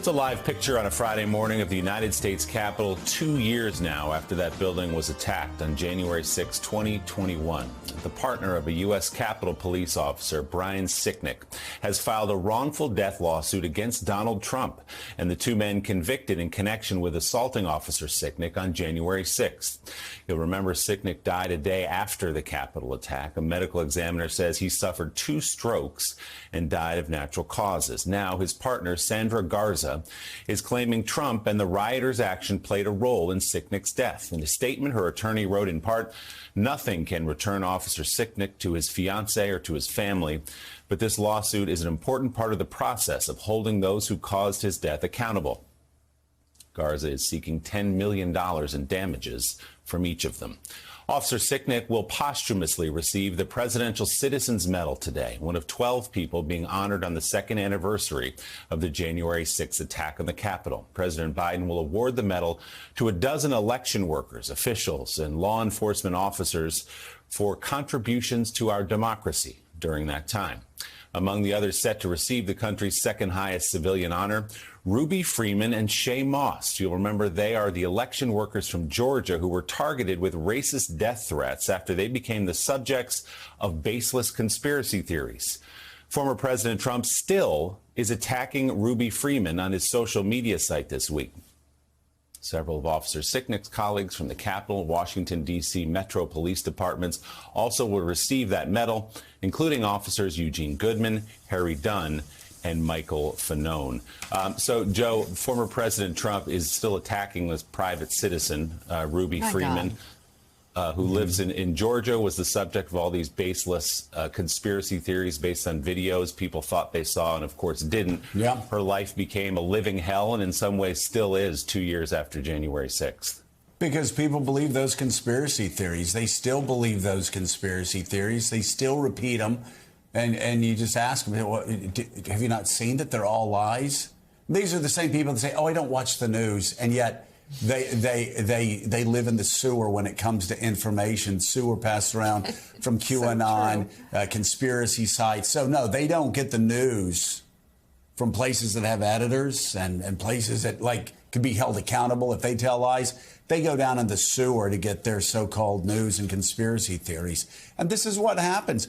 It's a live picture on a Friday morning of the United States Capitol 2 years now after that building was attacked on January 6, 2021. The partner of a U.S. Capitol police officer, Brian Sicknick, has filed a wrongful death lawsuit against Donald Trump and the two men convicted in connection with assaulting Officer Sicknick on January 6th. You'll remember Sicknick died a day after the Capitol attack. A medical examiner says he suffered 2 strokes and died of natural causes. Now his partner, Sandra Garza, is claiming Trump and the rioters' action played a role in Sicknick's death. In a statement, her attorney wrote in part, "Nothing can return Officer Sicknick to his fiancée or to his family, but this lawsuit is an important part of the process of holding those who caused his death accountable." Garza is seeking $10 million in damages from each of them. Officer Sicknick will posthumously receive the Presidential Citizens Medal today, one of 12 people being honored on the second anniversary of the January 6th attack on the Capitol. President Biden will award the medal to a dozen election workers, officials, and law enforcement officers for contributions to our democracy during that time. Among the others set to receive the country's second highest civilian honor, Ruby Freeman and Shay Moss. You'll remember they are the election workers from Georgia who were targeted with racist death threats after they became the subjects of baseless conspiracy theories. Former President Trump still is attacking Ruby Freeman on his social media site this week. Several of Officer Sicknick's colleagues from the Capitol, Washington, D.C. Metro Police Departments also will receive that medal, including officers Eugene Goodman, Harry Dunn, and Michael Fanone. So, Joe, former President Trump is still attacking this private citizen, Ruby Freeman, who lives in Georgia, was the subject of all these baseless conspiracy theories based on videos people thought they saw and, of course, didn't. Yeah. Her life became a living hell and in some ways still is 2 years after January 6th. Because people believe those conspiracy theories. They still believe those conspiracy theories. They still repeat them. And you just ask them, have you not seen that they're all lies? These are the same people that say, oh, I don't watch the news. And yet they live in the sewer when it comes to information. Sewer passed around from QAnon, conspiracy sites. So, no, they don't get the news from places that have editors and places that, like, could be held accountable if they tell lies. They go down in the sewer to get their so-called news and conspiracy theories. And this is what happens.